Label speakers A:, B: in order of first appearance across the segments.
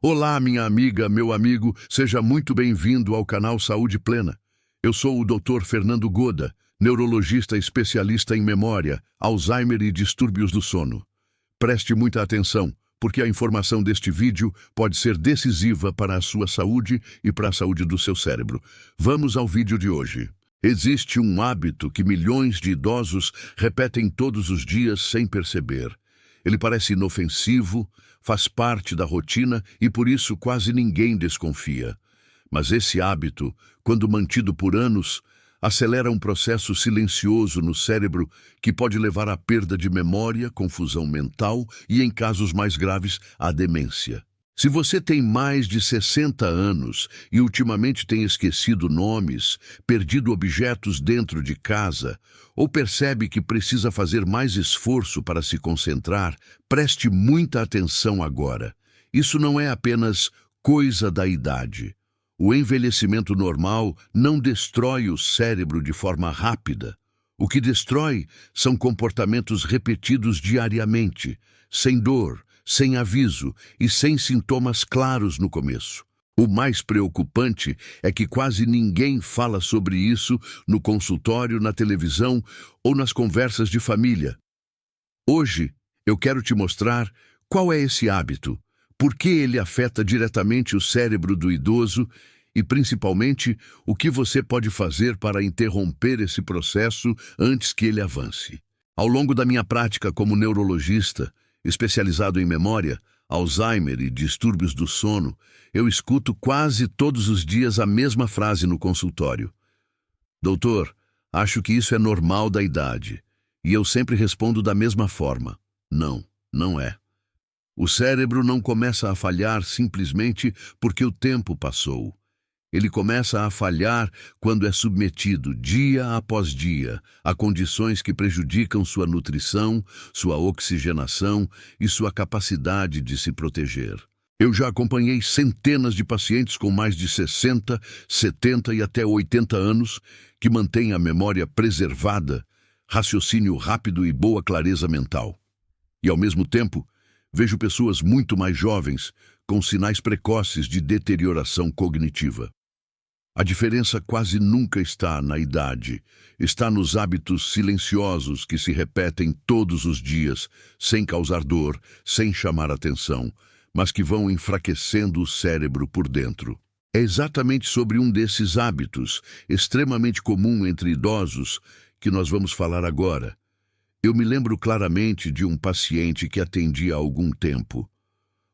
A: Olá, minha amiga, meu amigo, seja muito bem-vindo ao canal Saúde Plena. Eu sou o Dr. Fernando Goda, neurologista especialista em memória, Alzheimer e distúrbios do sono. Preste muita atenção, porque a informação deste vídeo pode ser decisiva para a sua saúde e para a saúde do seu cérebro. Vamos ao vídeo de hoje. Existe um hábito que milhões de idosos repetem todos os dias sem perceber. Ele parece inofensivo, faz parte da rotina e por isso quase ninguém desconfia. Mas esse hábito, quando mantido por anos, acelera um processo silencioso no cérebro que pode levar à perda de memória, confusão mental e, em casos mais graves, à demência. Se você tem mais de 60 anos e ultimamente tem esquecido nomes, perdido objetos dentro de casa, ou percebe que precisa fazer mais esforço para se concentrar, preste muita atenção agora. Isso não é apenas coisa da idade. O envelhecimento normal não destrói o cérebro de forma rápida. O que destrói são comportamentos repetidos diariamente, sem dor, sem aviso e sem sintomas claros no começo. O mais preocupante é que quase ninguém fala sobre isso no consultório, na televisão ou nas conversas de família. Hoje, eu quero te mostrar qual é esse hábito, por que ele afeta diretamente o cérebro do idoso e, principalmente, o que você pode fazer para interromper esse processo antes que ele avance. Ao longo da minha prática como neurologista, especializado em memória, Alzheimer e distúrbios do sono, eu escuto quase todos os dias a mesma frase no consultório. Doutor, acho que isso é normal da idade. E eu sempre respondo da mesma forma. Não, não é. O cérebro não começa a falhar simplesmente porque o tempo passou. Ele começa a falhar quando é submetido, dia após dia, a condições que prejudicam sua nutrição, sua oxigenação e sua capacidade de se proteger. Eu já acompanhei centenas de pacientes com mais de 60, 70 e até 80 anos que mantêm a memória preservada, raciocínio rápido e boa clareza mental. E, ao mesmo tempo, vejo pessoas muito mais jovens com sinais precoces de deterioração cognitiva. A diferença quase nunca está na idade, está nos hábitos silenciosos que se repetem todos os dias, sem causar dor, sem chamar atenção, mas que vão enfraquecendo o cérebro por dentro. É exatamente sobre um desses hábitos, extremamente comum entre idosos, que nós vamos falar agora. Eu me lembro claramente de um paciente que atendi há algum tempo.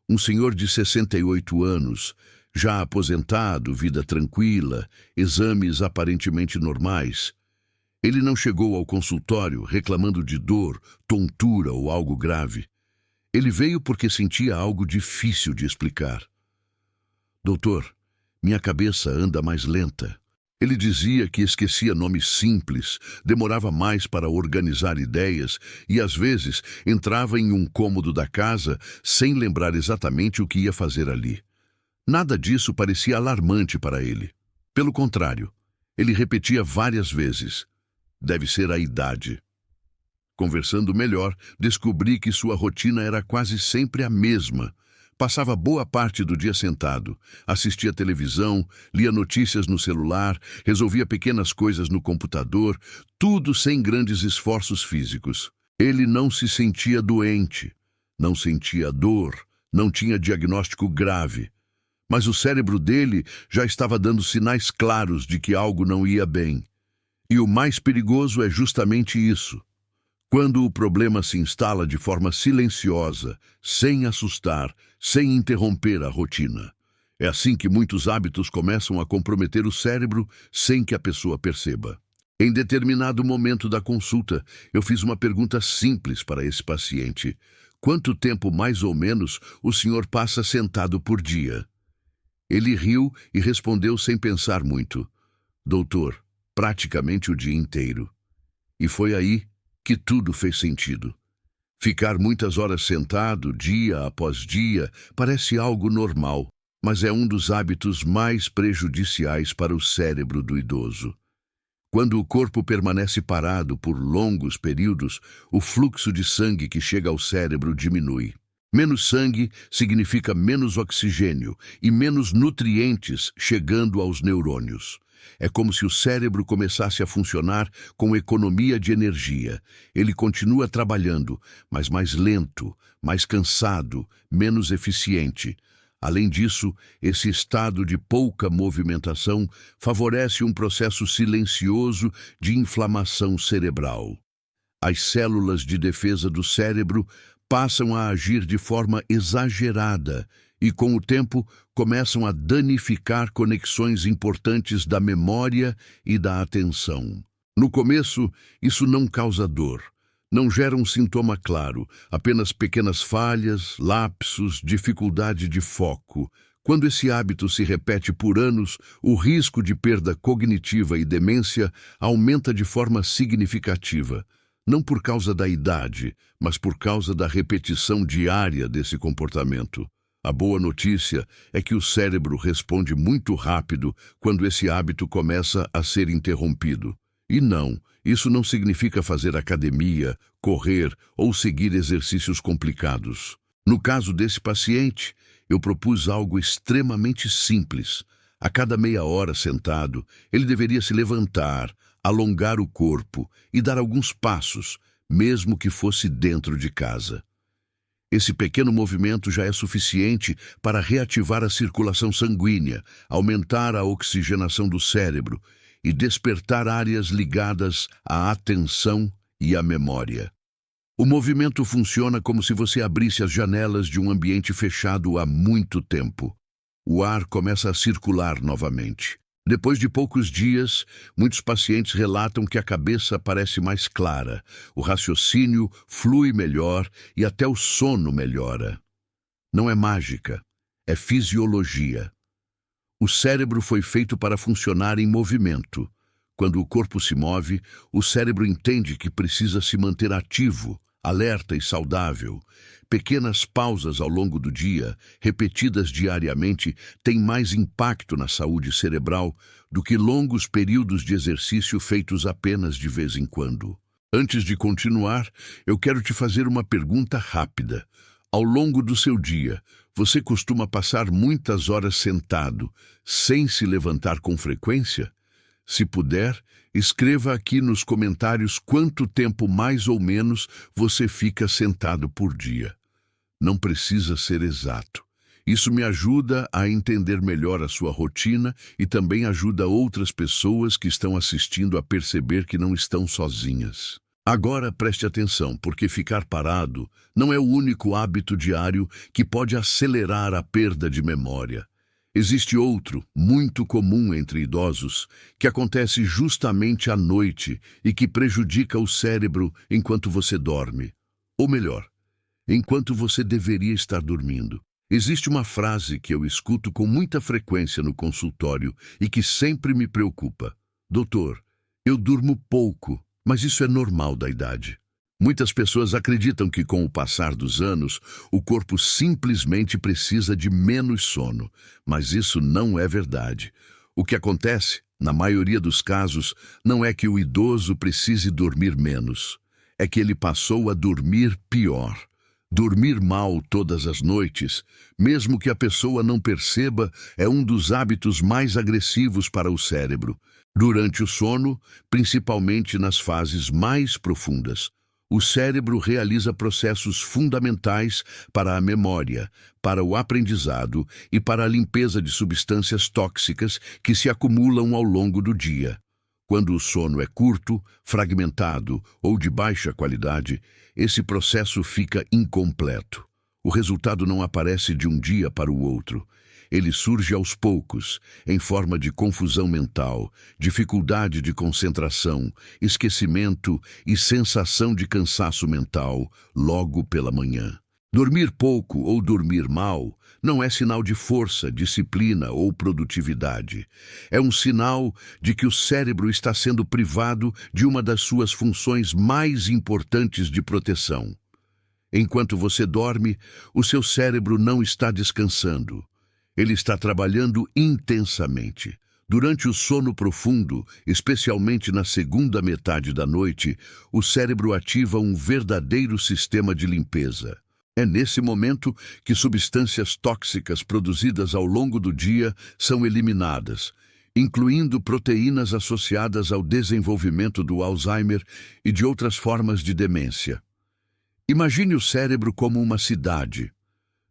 A: Um senhor de 68 anos, já aposentado, vida tranquila, exames aparentemente normais. Ele não chegou ao consultório reclamando de dor, tontura ou algo grave. Ele veio porque sentia algo difícil de explicar. Doutor, minha cabeça anda mais lenta. Ele dizia que esquecia nomes simples, demorava mais para organizar ideias e, às vezes, entrava em um cômodo da casa sem lembrar exatamente o que ia fazer ali. Nada disso parecia alarmante para ele. Pelo contrário, ele repetia várias vezes: deve ser a idade. Conversando melhor, descobri que sua rotina era quase sempre a mesma. Passava boa parte do dia sentado, assistia televisão, lia notícias no celular, resolvia pequenas coisas no computador, tudo sem grandes esforços físicos. Ele não se sentia doente, não sentia dor, não tinha diagnóstico grave. Mas o cérebro dele já estava dando sinais claros de que algo não ia bem. E o mais perigoso é justamente isso. Quando o problema se instala de forma silenciosa, sem assustar, sem interromper a rotina. É assim que muitos hábitos começam a comprometer o cérebro sem que a pessoa perceba. Em determinado momento da consulta, eu fiz uma pergunta simples para esse paciente. Quanto tempo, mais ou menos, o senhor passa sentado por dia? Ele riu e respondeu sem pensar muito: doutor, praticamente o dia inteiro. E foi aí que tudo fez sentido. Ficar muitas horas sentado, dia após dia, parece algo normal, mas é um dos hábitos mais prejudiciais para o cérebro do idoso. Quando o corpo permanece parado por longos períodos, o fluxo de sangue que chega ao cérebro diminui. Menos sangue significa menos oxigênio e menos nutrientes chegando aos neurônios. É como se o cérebro começasse a funcionar com economia de energia. Ele continua trabalhando, mas mais lento, mais cansado, menos eficiente. Além disso, esse estado de pouca movimentação favorece um processo silencioso de inflamação cerebral. As células de defesa do cérebro passam a agir de forma exagerada e, com o tempo, começam a danificar conexões importantes da memória e da atenção. No começo, isso não causa dor. Não gera um sintoma claro, apenas pequenas falhas, lapsos, dificuldade de foco. Quando esse hábito se repete por anos, o risco de perda cognitiva e demência aumenta de forma significativa. Não por causa da idade, mas por causa da repetição diária desse comportamento. A boa notícia é que o cérebro responde muito rápido quando esse hábito começa a ser interrompido. E não, isso não significa fazer academia, correr ou seguir exercícios complicados. No caso desse paciente, eu propus algo extremamente simples. A cada meia hora sentado, ele deveria se levantar, alongar o corpo e dar alguns passos, mesmo que fosse dentro de casa. Esse pequeno movimento já é suficiente para reativar a circulação sanguínea, aumentar a oxigenação do cérebro e despertar áreas ligadas à atenção e à memória. O movimento funciona como se você abrisse as janelas de um ambiente fechado há muito tempo. O ar começa a circular novamente. Depois de poucos dias, muitos pacientes relatam que a cabeça parece mais clara, o raciocínio flui melhor e até o sono melhora. Não é mágica, é fisiologia. O cérebro foi feito para funcionar em movimento. Quando o corpo se move, o cérebro entende que precisa se manter ativo, alerta e saudável. Pequenas pausas ao longo do dia, repetidas diariamente, têm mais impacto na saúde cerebral do que longos períodos de exercício feitos apenas de vez em quando. Antes de continuar, eu quero te fazer uma pergunta rápida. Ao longo do seu dia, você costuma passar muitas horas sentado, sem se levantar com frequência? Se puder, escreva aqui nos comentários quanto tempo mais ou menos você fica sentado por dia. Não precisa ser exato. Isso me ajuda a entender melhor a sua rotina e também ajuda outras pessoas que estão assistindo a perceber que não estão sozinhas. Agora preste atenção, porque ficar parado não é o único hábito diário que pode acelerar a perda de memória. Existe outro, muito comum entre idosos, que acontece justamente à noite e que prejudica o cérebro enquanto você dorme. Ou melhor, enquanto você deveria estar dormindo. Existe uma frase que eu escuto com muita frequência no consultório e que sempre me preocupa. Doutor, eu durmo pouco, mas isso é normal da idade. Muitas pessoas acreditam que com o passar dos anos, o corpo simplesmente precisa de menos sono, mas isso não é verdade. O que acontece, na maioria dos casos, não é que o idoso precise dormir menos, é que ele passou a dormir pior. Dormir mal todas as noites, mesmo que a pessoa não perceba, é um dos hábitos mais agressivos para o cérebro. Durante o sono, principalmente nas fases mais profundas, o cérebro realiza processos fundamentais para a memória, para o aprendizado e para a limpeza de substâncias tóxicas que se acumulam ao longo do dia. Quando o sono é curto, fragmentado ou de baixa qualidade, esse processo fica incompleto. O resultado não aparece de um dia para o outro. Ele surge aos poucos, em forma de confusão mental, dificuldade de concentração, esquecimento e sensação de cansaço mental logo pela manhã. Dormir pouco ou dormir mal não é sinal de força, disciplina ou produtividade. É um sinal de que o cérebro está sendo privado de uma das suas funções mais importantes de proteção. Enquanto você dorme, o seu cérebro não está descansando. Ele está trabalhando intensamente. Durante o sono profundo, especialmente na segunda metade da noite, o cérebro ativa um verdadeiro sistema de limpeza. É nesse momento que substâncias tóxicas produzidas ao longo do dia são eliminadas, incluindo proteínas associadas ao desenvolvimento do Alzheimer e de outras formas de demência. Imagine o cérebro como uma cidade.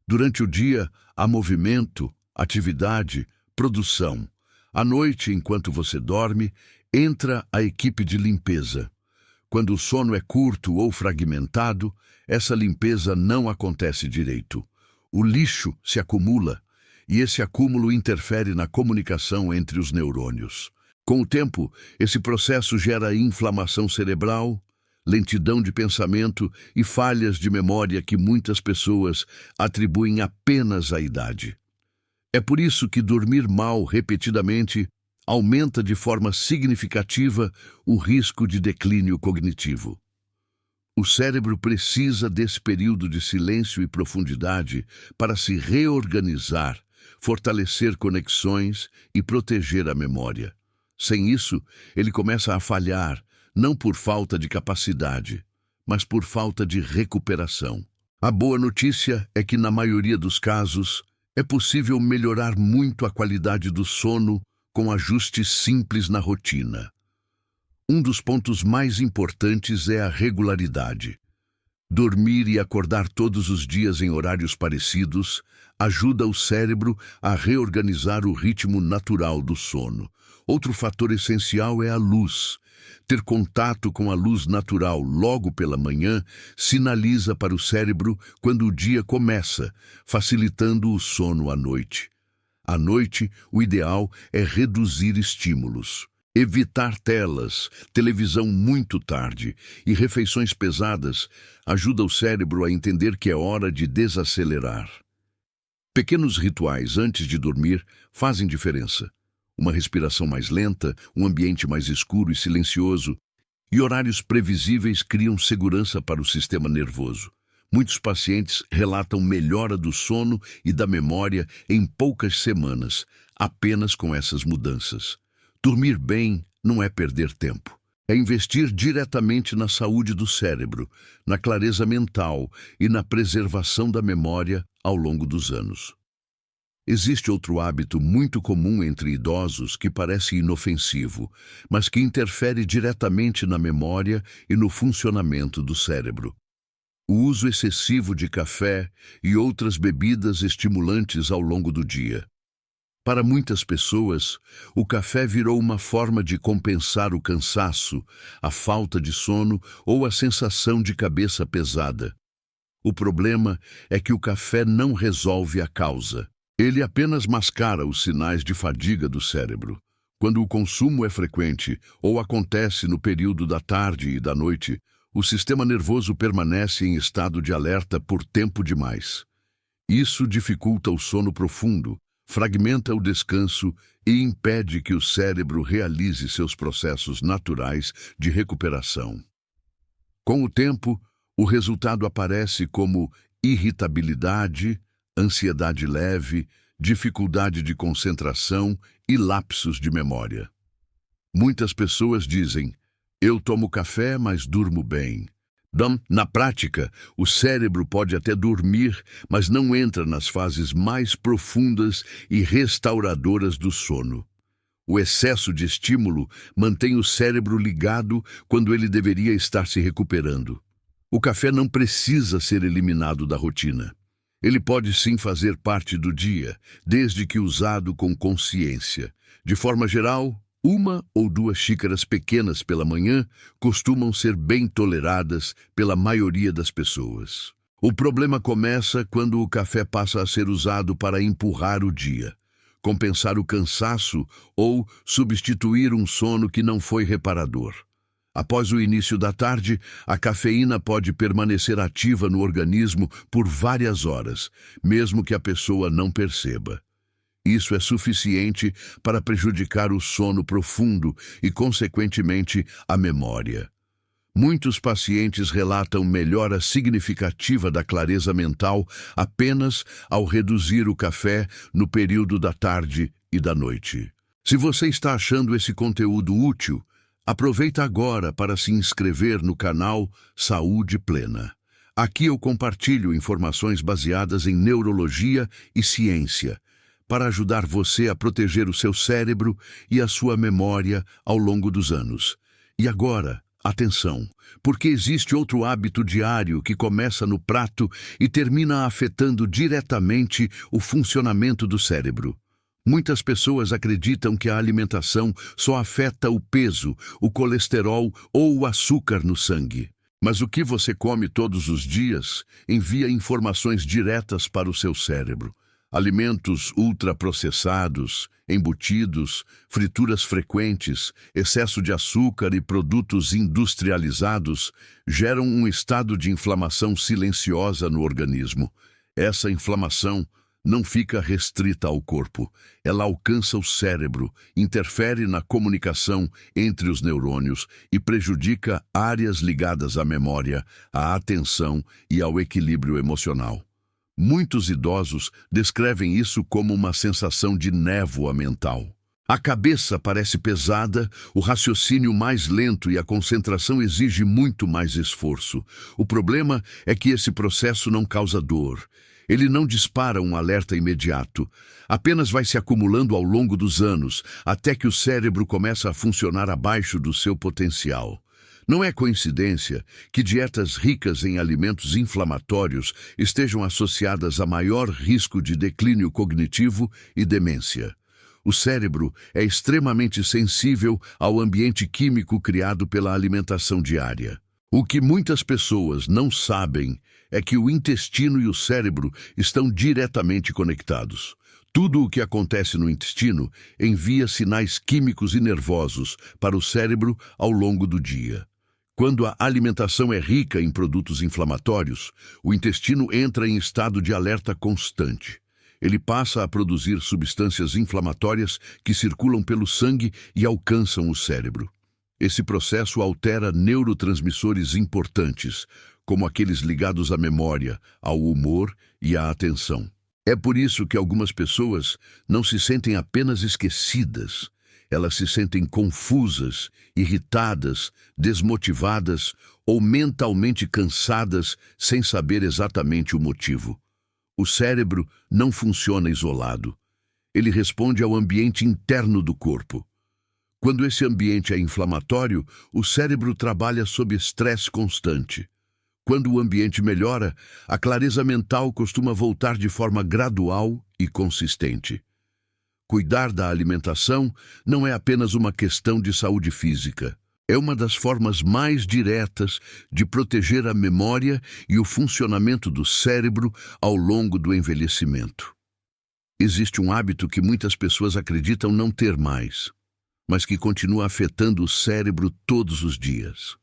A: Durante o dia, há movimento, atividade, produção. À noite, enquanto você dorme, entra a equipe de limpeza. Quando o sono é curto ou fragmentado, essa limpeza não acontece direito. O lixo se acumula, e esse acúmulo interfere na comunicação entre os neurônios. Com o tempo, esse processo gera inflamação cerebral, lentidão de pensamento e falhas de memória que muitas pessoas atribuem apenas à idade. É por isso que dormir mal repetidamente aumenta de forma significativa o risco de declínio cognitivo. O cérebro precisa desse período de silêncio e profundidade para se reorganizar, fortalecer conexões e proteger a memória. Sem isso, ele começa a falhar, não por falta de capacidade, mas por falta de recuperação. A boa notícia é que, na maioria dos casos, é possível melhorar muito a qualidade do sono com ajustes simples na rotina. Um dos pontos mais importantes é a regularidade. Dormir e acordar todos os dias em horários parecidos ajuda o cérebro a reorganizar o ritmo natural do sono. Outro fator essencial é a luz. Ter contato com a luz natural logo pela manhã sinaliza para o cérebro quando o dia começa, facilitando o sono à noite. À noite, o ideal é reduzir estímulos. Evitar telas, televisão muito tarde e refeições pesadas ajuda o cérebro a entender que é hora de desacelerar. Pequenos rituais antes de dormir fazem diferença. Uma respiração mais lenta, um ambiente mais escuro e silencioso, e horários previsíveis criam segurança para o sistema nervoso. Muitos pacientes relatam melhora do sono e da memória em poucas semanas, apenas com essas mudanças. Dormir bem não é perder tempo. É investir diretamente na saúde do cérebro, na clareza mental e na preservação da memória ao longo dos anos. Existe outro hábito muito comum entre idosos que parece inofensivo, mas que interfere diretamente na memória e no funcionamento do cérebro. O uso excessivo de café e outras bebidas estimulantes ao longo do dia. Para muitas pessoas, o café virou uma forma de compensar o cansaço, a falta de sono ou a sensação de cabeça pesada. O problema é que o café não resolve a causa. Ele apenas mascara os sinais de fadiga do cérebro. Quando o consumo é frequente ou acontece no período da tarde e da noite, o sistema nervoso permanece em estado de alerta por tempo demais. Isso dificulta o sono profundo, fragmenta o descanso e impede que o cérebro realize seus processos naturais de recuperação. Com o tempo, o resultado aparece como irritabilidade, ansiedade leve, dificuldade de concentração e lapsos de memória. Muitas pessoas dizem, eu tomo café, mas durmo bem. Na prática, o cérebro pode até dormir, mas não entra nas fases mais profundas e restauradoras do sono. O excesso de estímulo mantém o cérebro ligado quando ele deveria estar se recuperando. O café não precisa ser eliminado da rotina. Ele pode sim fazer parte do dia, desde que usado com consciência. De forma geral, 1 ou 2 xícaras pequenas pela manhã costumam ser bem toleradas pela maioria das pessoas. O problema começa quando o café passa a ser usado para empurrar o dia, compensar o cansaço ou substituir um sono que não foi reparador. Após o início da tarde, a cafeína pode permanecer ativa no organismo por várias horas, mesmo que a pessoa não perceba. Isso é suficiente para prejudicar o sono profundo e, consequentemente, a memória. Muitos pacientes relatam melhora significativa da clareza mental apenas ao reduzir o café no período da tarde e da noite. Se você está achando esse conteúdo útil, aproveita agora para se inscrever no canal Saúde Plena. Aqui eu compartilho informações baseadas em neurologia e ciência, para ajudar você a proteger o seu cérebro e a sua memória ao longo dos anos. E agora, atenção, porque existe outro hábito diário que começa no prato e termina afetando diretamente o funcionamento do cérebro. Muitas pessoas acreditam que a alimentação só afeta o peso, o colesterol ou o açúcar no sangue. Mas o que você come todos os dias envia informações diretas para o seu cérebro. Alimentos ultraprocessados, embutidos, frituras frequentes, excesso de açúcar e produtos industrializados geram um estado de inflamação silenciosa no organismo. Essa inflamação não fica restrita ao corpo. Ela alcança o cérebro, interfere na comunicação entre os neurônios e prejudica áreas ligadas à memória, à atenção e ao equilíbrio emocional. Muitos idosos descrevem isso como uma sensação de névoa mental. A cabeça parece pesada, o raciocínio mais lento e a concentração exige muito mais esforço. O problema é que esse processo não causa dor. Ele não dispara um alerta imediato. Apenas vai se acumulando ao longo dos anos, até que o cérebro começa a funcionar abaixo do seu potencial. Não é coincidência que dietas ricas em alimentos inflamatórios estejam associadas a maior risco de declínio cognitivo e demência. O cérebro é extremamente sensível ao ambiente químico criado pela alimentação diária. O que muitas pessoas não sabem é que o intestino e o cérebro estão diretamente conectados. Tudo o que acontece no intestino envia sinais químicos e nervosos para o cérebro ao longo do dia. Quando a alimentação é rica em produtos inflamatórios, o intestino entra em estado de alerta constante. Ele passa a produzir substâncias inflamatórias que circulam pelo sangue e alcançam o cérebro. Esse processo altera neurotransmissores importantes, como aqueles ligados à memória, ao humor e à atenção. É por isso que algumas pessoas não se sentem apenas esquecidas. Elas se sentem confusas, irritadas, desmotivadas ou mentalmente cansadas sem saber exatamente o motivo. O cérebro não funciona isolado. Ele responde ao ambiente interno do corpo. Quando esse ambiente é inflamatório, o cérebro trabalha sob estresse constante. Quando o ambiente melhora, a clareza mental costuma voltar de forma gradual e consistente. Cuidar da alimentação não é apenas uma questão de saúde física. É uma das formas mais diretas de proteger a memória e o funcionamento do cérebro ao longo do envelhecimento. Existe um hábito que muitas pessoas acreditam não ter mais, mas que continua afetando o cérebro todos os dias.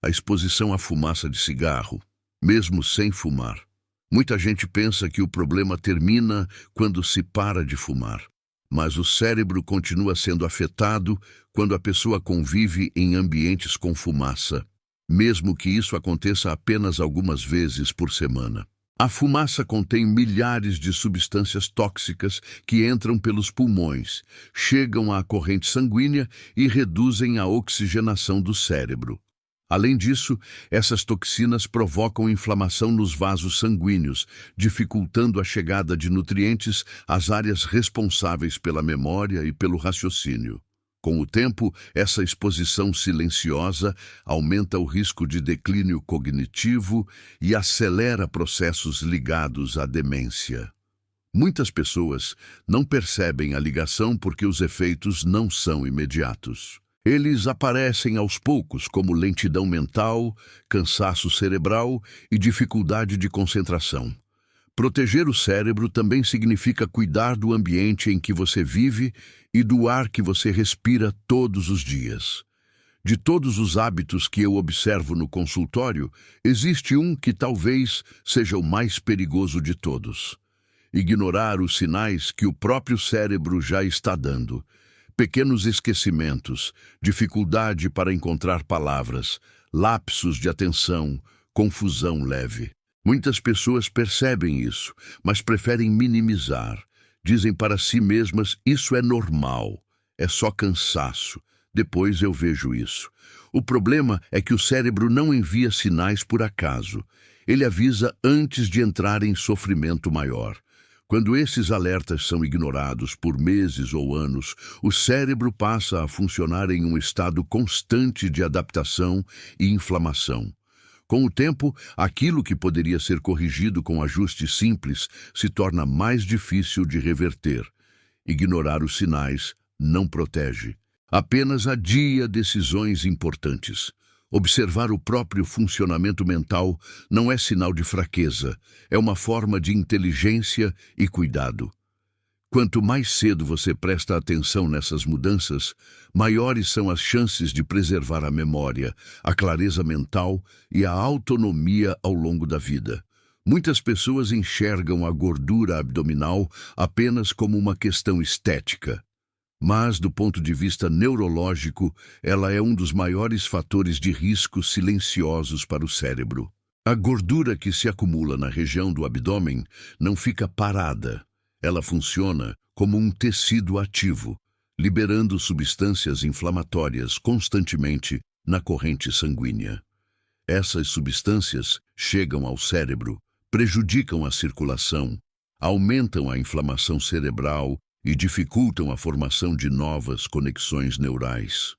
A: A exposição à fumaça de cigarro, mesmo sem fumar. Muita gente pensa que o problema termina quando se para de fumar. Mas o cérebro continua sendo afetado quando a pessoa convive em ambientes com fumaça, mesmo que isso aconteça apenas algumas vezes por semana. A fumaça contém milhares de substâncias tóxicas que entram pelos pulmões, chegam à corrente sanguínea e reduzem a oxigenação do cérebro. Além disso, essas toxinas provocam inflamação nos vasos sanguíneos, dificultando a chegada de nutrientes às áreas responsáveis pela memória e pelo raciocínio. Com o tempo, essa exposição silenciosa aumenta o risco de declínio cognitivo e acelera processos ligados à demência. Muitas pessoas não percebem a ligação porque os efeitos não são imediatos. Eles aparecem aos poucos como lentidão mental, cansaço cerebral e dificuldade de concentração. Proteger o cérebro também significa cuidar do ambiente em que você vive e do ar que você respira todos os dias. De todos os hábitos que eu observo no consultório, existe um que talvez seja o mais perigoso de todos. Ignorar os sinais que o próprio cérebro já está dando. Pequenos esquecimentos, dificuldade para encontrar palavras, lapsos de atenção, confusão leve. Muitas pessoas percebem isso, mas preferem minimizar. Dizem para si mesmas, isso é normal, é só cansaço, depois eu vejo isso. O problema é que o cérebro não envia sinais por acaso. Ele avisa antes de entrar em sofrimento maior. Quando esses alertas são ignorados por meses ou anos, o cérebro passa a funcionar em um estado constante de adaptação e inflamação. Com o tempo, aquilo que poderia ser corrigido com ajustes simples se torna mais difícil de reverter. Ignorar os sinais não protege. Apenas adia decisões importantes. Observar o próprio funcionamento mental não é sinal de fraqueza, é uma forma de inteligência e cuidado. Quanto mais cedo você presta atenção nessas mudanças, maiores são as chances de preservar a memória, a clareza mental e a autonomia ao longo da vida. Muitas pessoas enxergam a gordura abdominal apenas como uma questão estética. Mas, do ponto de vista neurológico, ela é um dos maiores fatores de risco silenciosos para o cérebro. A gordura que se acumula na região do abdômen não fica parada. Ela funciona como um tecido ativo, liberando substâncias inflamatórias constantemente na corrente sanguínea. Essas substâncias chegam ao cérebro, prejudicam a circulação, aumentam a inflamação cerebral e dificultam a formação de novas conexões neurais.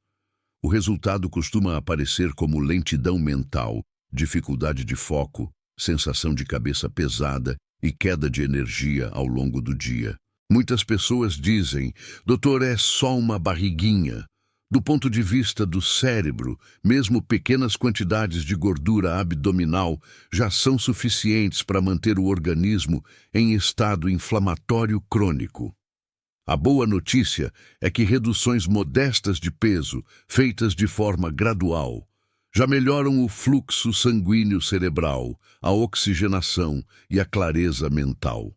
A: O resultado costuma aparecer como lentidão mental, dificuldade de foco, sensação de cabeça pesada e queda de energia ao longo do dia. Muitas pessoas dizem, doutor, é só uma barriguinha. Do ponto de vista do cérebro, mesmo pequenas quantidades de gordura abdominal já são suficientes para manter o organismo em estado inflamatório crônico. A boa notícia é que reduções modestas de peso, feitas de forma gradual, já melhoram o fluxo sanguíneo cerebral, a oxigenação e a clareza mental.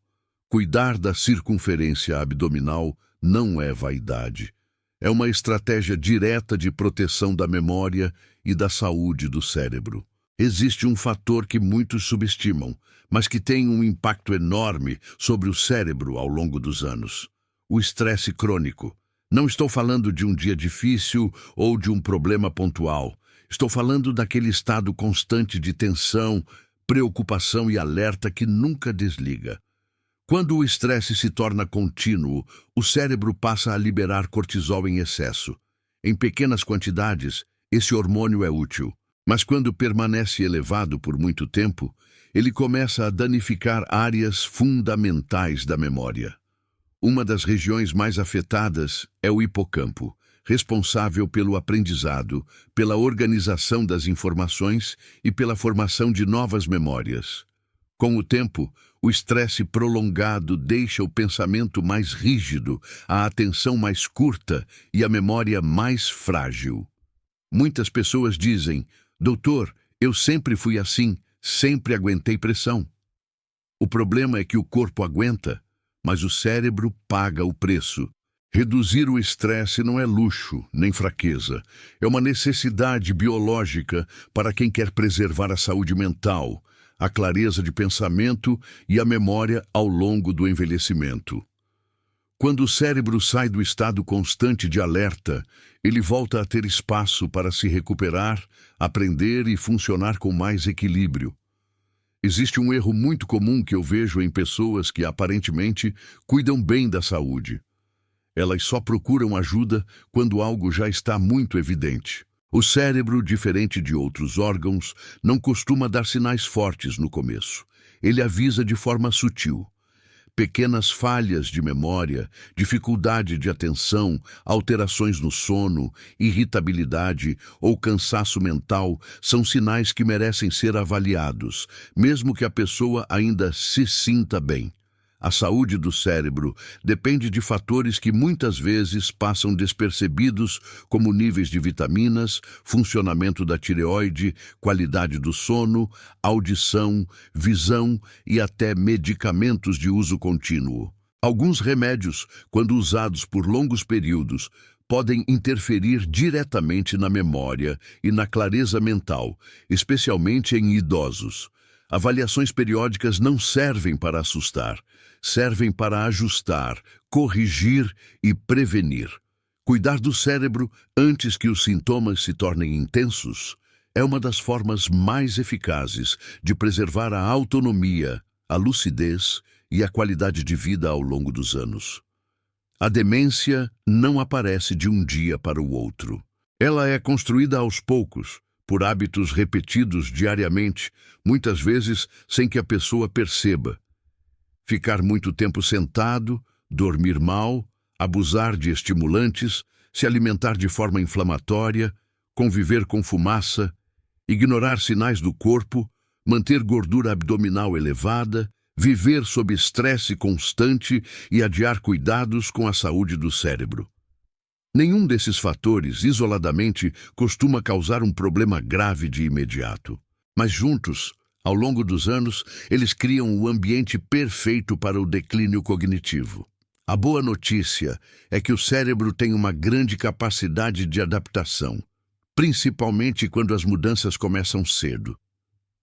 A: Cuidar da circunferência abdominal não é vaidade. É uma estratégia direta de proteção da memória e da saúde do cérebro. Existe um fator que muitos subestimam, mas que tem um impacto enorme sobre o cérebro ao longo dos anos. O estresse crônico. Não estou falando de um dia difícil ou de um problema pontual. Estou falando daquele estado constante de tensão, preocupação e alerta que nunca desliga. Quando o estresse se torna contínuo, o cérebro passa a liberar cortisol em excesso. Em pequenas quantidades, esse hormônio é útil, mas quando permanece elevado por muito tempo, ele começa a danificar áreas fundamentais da memória. Uma das regiões mais afetadas é o hipocampo, responsável pelo aprendizado, pela organização das informações e pela formação de novas memórias. Com o tempo, o estresse prolongado deixa o pensamento mais rígido, a atenção mais curta e a memória mais frágil. Muitas pessoas dizem, doutor, eu sempre fui assim, sempre aguentei pressão. O problema é que o corpo aguenta, mas o cérebro paga o preço. Reduzir o estresse não é luxo, nem fraqueza. É uma necessidade biológica para quem quer preservar a saúde mental, a clareza de pensamento e a memória ao longo do envelhecimento. Quando o cérebro sai do estado constante de alerta, ele volta a ter espaço para se recuperar, aprender e funcionar com mais equilíbrio. Existe um erro muito comum que eu vejo em pessoas que aparentemente cuidam bem da saúde. Elas só procuram ajuda quando algo já está muito evidente. O cérebro, diferente de outros órgãos, não costuma dar sinais fortes no começo. Ele avisa de forma sutil. Pequenas falhas de memória, dificuldade de atenção, alterações no sono, irritabilidade ou cansaço mental são sinais que merecem ser avaliados, mesmo que a pessoa ainda se sinta bem. A saúde do cérebro depende de fatores que muitas vezes passam despercebidos, como níveis de vitaminas, funcionamento da tireoide, qualidade do sono, audição, visão e até medicamentos de uso contínuo. Alguns remédios, quando usados por longos períodos, podem interferir diretamente na memória e na clareza mental, especialmente em idosos. Avaliações periódicas não servem para assustar, servem para ajustar, corrigir e prevenir. Cuidar do cérebro antes que os sintomas se tornem intensos é uma das formas mais eficazes de preservar a autonomia, a lucidez e a qualidade de vida ao longo dos anos. A demência não aparece de um dia para o outro. Ela é construída aos poucos, por hábitos repetidos diariamente, muitas vezes sem que a pessoa perceba. Ficar muito tempo sentado, dormir mal, abusar de estimulantes, se alimentar de forma inflamatória, conviver com fumaça, ignorar sinais do corpo, manter gordura abdominal elevada, viver sob estresse constante e adiar cuidados com a saúde do cérebro. Nenhum desses fatores, isoladamente, costuma causar um problema grave de imediato. Mas juntos, ao longo dos anos, eles criam o ambiente perfeito para o declínio cognitivo. A boa notícia é que o cérebro tem uma grande capacidade de adaptação, principalmente quando as mudanças começam cedo.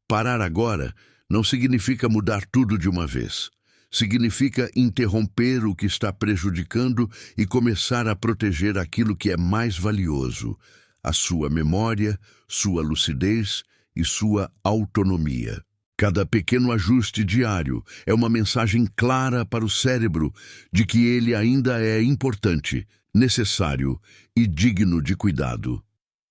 A: Parar agora não significa mudar tudo de uma vez. Significa interromper o que está prejudicando e começar a proteger aquilo que é mais valioso: a sua memória, sua lucidez e sua autonomia. Cada pequeno ajuste diário é uma mensagem clara para o cérebro de que ele ainda é importante, necessário e digno de cuidado.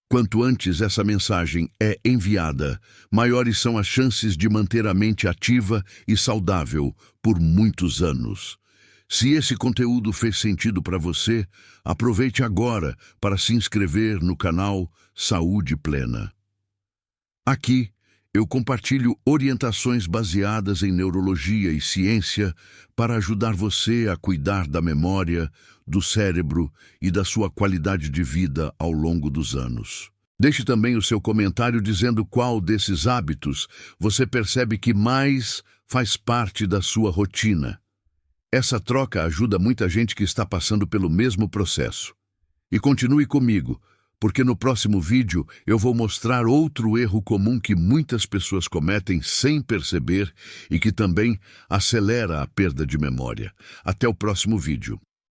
A: Quanto antes essa mensagem é enviada, maiores são as chances de manter a mente ativa e saudável por muitos anos. Se esse conteúdo fez sentido para você, aproveite agora para se inscrever no canal Saúde Plena. Aqui, eu compartilho orientações baseadas em neurologia e ciência para ajudar você a cuidar da memória, do cérebro e da sua qualidade de vida ao longo dos anos. Deixe também o seu comentário dizendo qual desses hábitos você percebe que mais faz parte da sua rotina. Essa troca ajuda muita gente que está passando pelo mesmo processo. E continue comigo, porque no próximo vídeo eu vou mostrar outro erro comum que muitas pessoas cometem sem perceber e que também acelera a perda de memória. Até o próximo vídeo.